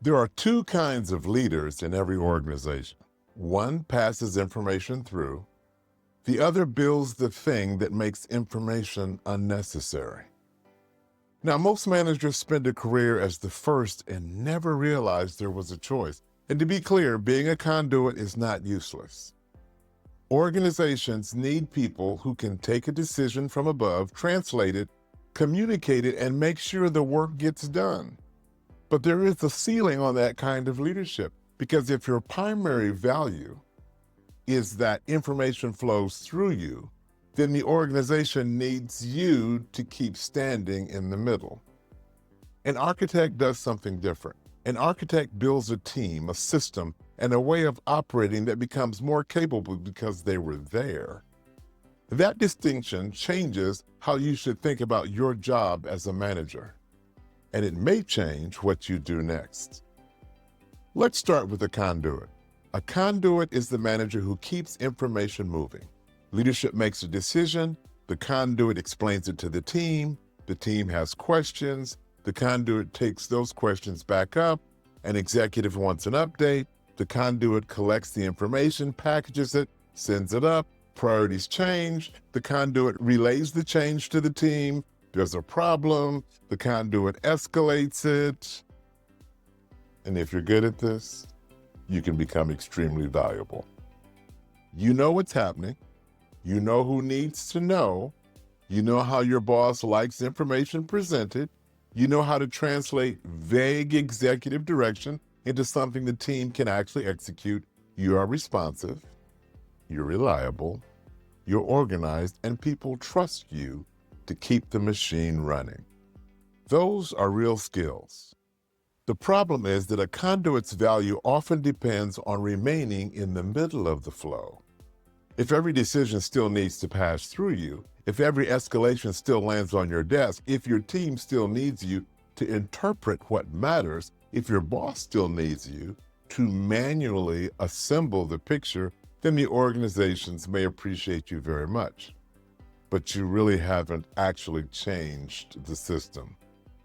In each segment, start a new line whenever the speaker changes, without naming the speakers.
There are two kinds of leaders in every organization. One passes information through, the other builds the thing that makes information unnecessary. Now, most managers spend a career as the first and never realize there was a choice. And to be clear, being a conduit is not useless. Organizations need people who can take a decision from above, translate it, communicate it, and make sure the work gets done. But there is a ceiling on that kind of leadership, because if your primary value is that information flows through you, then the organization needs you to keep standing in the middle. An architect does something different. An architect builds a team, a system, and a way of operating that becomes more capable because they were there. That distinction changes how you should think about your job as a manager, and it may change what you do next. Let's start with a conduit. A conduit is the manager who keeps information moving. Leadership makes a decision, the conduit explains it to the team has questions, the conduit takes those questions back up, an executive wants an update, the conduit collects the information, packages it, sends it up, priorities change, the conduit relays the change to the team, there's a problem, the conduit escalates it. And if you're good at this, you can become extremely valuable. You know what's happening. You know who needs to know. You know how your boss likes information presented. You know how to translate vague executive direction into something the team can actually execute. You are responsive. You're reliable. You're organized, and people trust you to keep the machine running. Those are real skills. The problem is that a conduit's value often depends on remaining in the middle of the flow. If every decision still needs to pass through you, if every escalation still lands on your desk, if your team still needs you to interpret what matters, if your boss still needs you to manually assemble the picture, then the organizations may appreciate you very much. But you really haven't actually changed the system.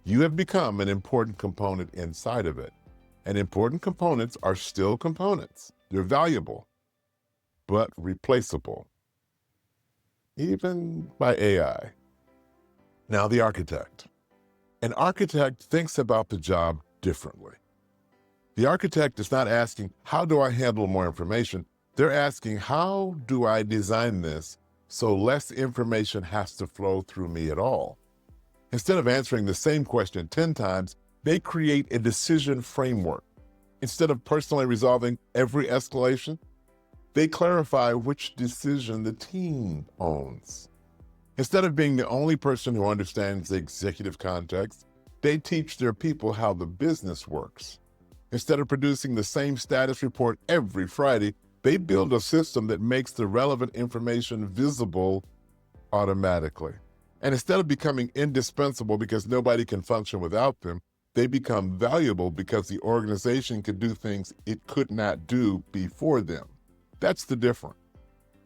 You have become an important component inside of it. And important components are still components. They're valuable, but replaceable, even by AI. Now, the architect. An architect thinks about the job differently. The architect is not asking, how do I handle more information? They're asking, how do I design this so less information has to flow through me at all? Instead of answering the same question 10 times, they create a decision framework. Instead of personally resolving every escalation, they clarify which decision the team owns. Instead of being the only person who understands the executive context, they teach their people how the business works. Instead of producing the same status report every Friday, they build a system that makes the relevant information visible automatically. And instead of becoming indispensable because nobody can function without them, they become valuable because the organization can do things it could not do before them. That's the difference.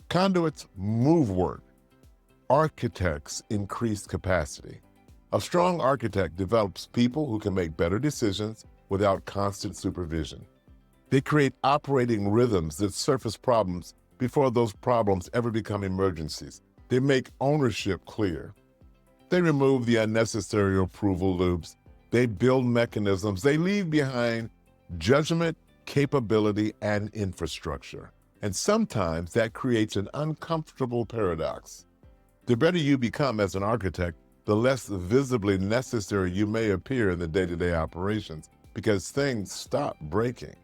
Conduits move work. Architects increase capacity. A strong architect develops people who can make better decisions without constant supervision. They create operating rhythms that surface problems before those problems ever become emergencies. They make ownership clear. They remove the unnecessary approval loops. They build mechanisms. They leave behind judgment, capability, and infrastructure. And sometimes that creates an uncomfortable paradox. The better you become as an architect, the less visibly necessary you may appear in the day-to-day operations, because things stop breaking.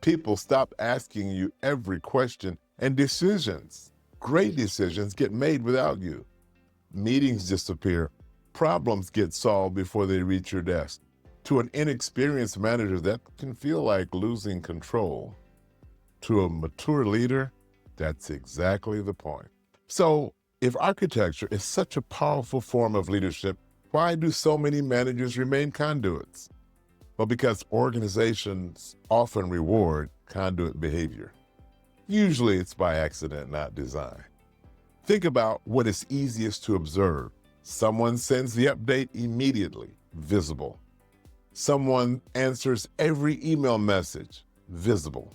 People stop asking you every question, and decisions, great decisions, get made without you. Meetings disappear. Problems get solved before they reach your desk. To an inexperienced manager, that can feel like losing control. To a mature leader, that's exactly the point. So, if architecture is such a powerful form of leadership, why do so many managers remain conduits? Well, because organizations often reward conduit behavior. Usually it's by accident, not design. Think about what is easiest to observe. Someone sends the update immediately, visible. Someone answers every email message, visible.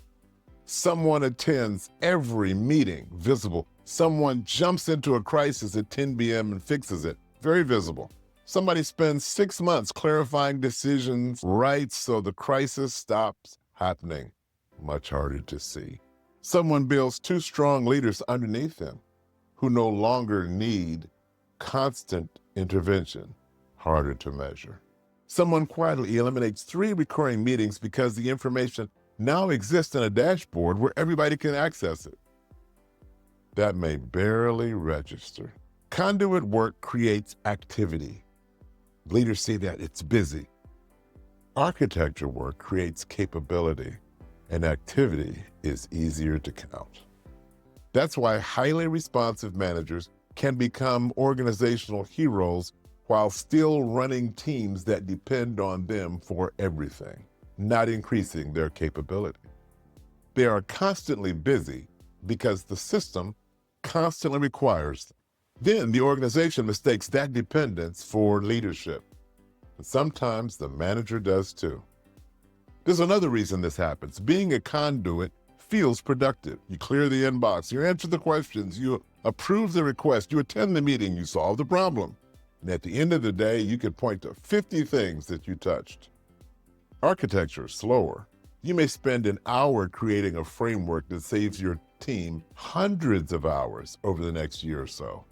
Someone attends every meeting, visible. Someone jumps into a crisis at 10 p.m. and fixes it, very visible. Somebody spends 6 months clarifying decisions right so the crisis stops happening, much harder to see. Someone builds 2 strong leaders underneath them who no longer need constant intervention, harder to measure. Someone quietly eliminates 3 recurring meetings because the information now exists in a dashboard where everybody can access it. That may barely register. Conduit work creates activity. Leaders see that it's busy. Architecture work creates capability, and activity is easier to count. That's why highly responsive managers can become organizational heroes while still running teams that depend on them for everything, not increasing their capability. They are constantly busy because the system constantly requires them. Then the organization mistakes that dependence for leadership. And sometimes the manager does too. There's another reason this happens. Being a conduit feels productive. You clear the inbox, you answer the questions, you approve the request, you attend the meeting, you solve the problem. And at the end of the day, you can point to 50 things that you touched. Architecture is slower. You may spend an hour creating a framework that saves your team hundreds of hours over the next year or so.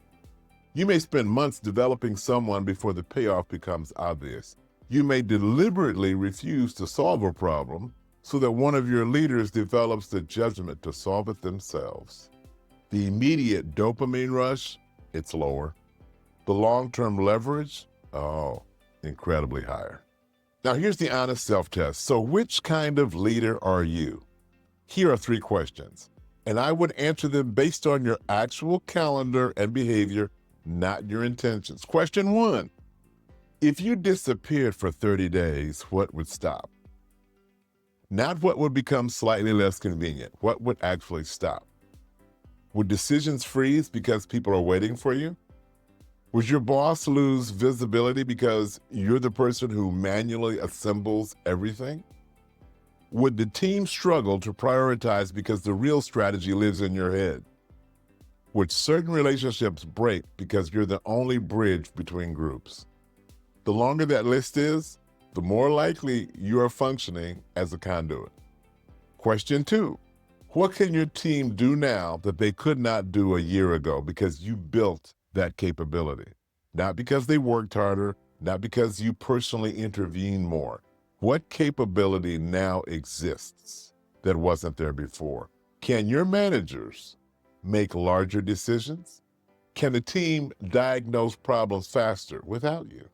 You may spend months developing someone before the payoff becomes obvious. You may deliberately refuse to solve a problem so that one of your leaders develops the judgment to solve it themselves. The immediate dopamine rush, it's lower. The long-term leverage, incredibly higher. Now here's the honest self-test. So which kind of leader are you? Here are 3 questions, and I would answer them based on your actual calendar and behavior, not your intentions. Question 1, if you disappeared for 30 days, what would stop? Not what would become slightly less convenient, what would actually stop? Would decisions freeze because people are waiting for you? Would your boss lose visibility because you're the person who manually assembles everything? Would the team struggle to prioritize because the real strategy lives in your head? Would certain relationships break because you're the only bridge between groups? The longer that list is, the more likely you are functioning as a conduit. Question 2, what can your team do now that they could not do a year ago because you built that capability? Not because they worked harder, not because you personally intervened more. What capability now exists that wasn't there before? Can your managers make larger decisions? Can the team diagnose problems faster without you?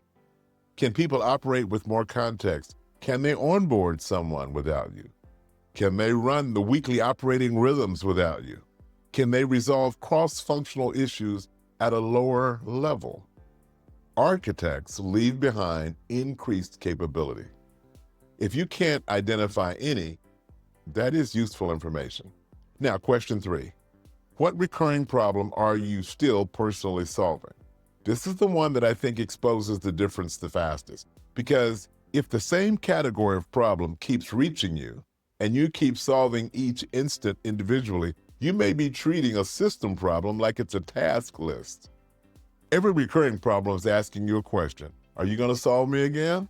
Can people operate with more context? Can they onboard someone without you? Can they run the weekly operating rhythms without you? Can they resolve cross-functional issues at a lower level? Architects leave behind increased capability. If you can't identify any, that is useful information. Now, question 3, what recurring problem are you still personally solving? This is the one that I think exposes the difference the fastest, because if the same category of problem keeps reaching you and you keep solving each instant individually, you may be treating a system problem like it's a task list. Every recurring problem is asking you a question. Are you going to solve me again?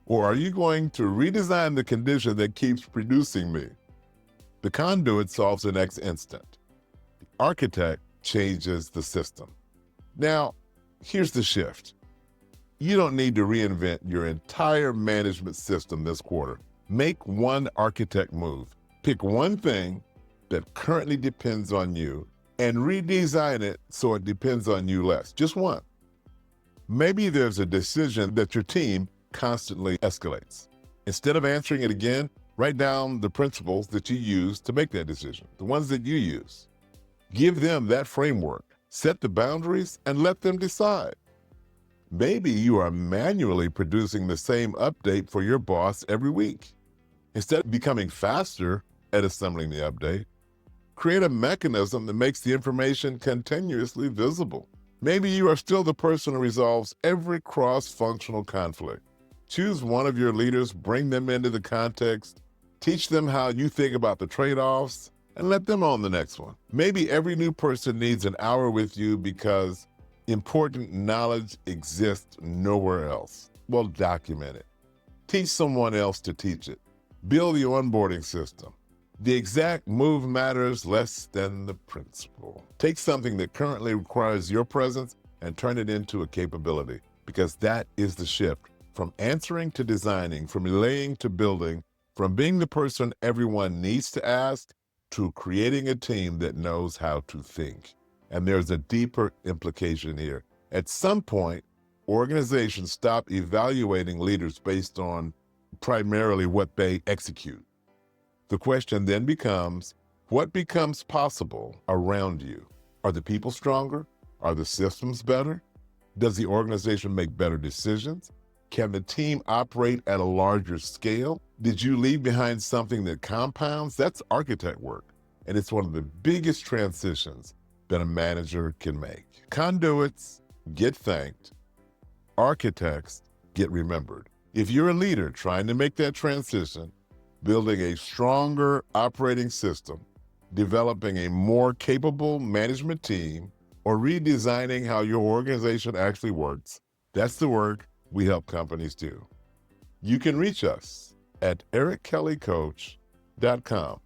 Or are you going to redesign the condition that keeps producing me? The conduit solves the next instant. The architect changes the system. Now, here's the shift. You don't need to reinvent your entire management system this quarter. Make one architect move. Pick one thing that currently depends on you and redesign it so it depends on you less. Just one. Maybe there's a decision that your team constantly escalates. Instead of answering it again, write down the principles that you use to make that decision, the ones that you use. Give them that framework, set the boundaries, and let them decide. Maybe you are manually producing the same update for your boss every week. Instead of becoming faster at assembling the update, create a mechanism that makes the information continuously visible. Maybe you are still the person who resolves every cross-functional conflict. Choose one of your leaders, bring them into the context, teach them how you think about the trade-offs, and let them on the next one. Maybe every new person needs an hour with you because important knowledge exists nowhere else. Well, document it. Teach someone else to teach it. Build the onboarding system. The exact move matters less than the principle. Take something that currently requires your presence and turn it into a capability, because that is the shift from answering to designing, from relaying to building, from being the person everyone needs to ask to creating a team that knows how to think. And there's a deeper implication here. At some point, organizations stop evaluating leaders based on primarily what they execute. The question then becomes, what becomes possible around you? Are the people stronger? Are the systems better? Does the organization make better decisions? Can the team operate at a larger scale? Did you leave behind something that compounds? That's architect work, and it's one of the biggest transitions that a manager can make. Conduits get thanked. Architects get remembered. If you're a leader trying to make that transition, building a stronger operating system, developing a more capable management team, or redesigning how your organization actually works, that's the work we help companies do. You can reach us at erickellycoach.com.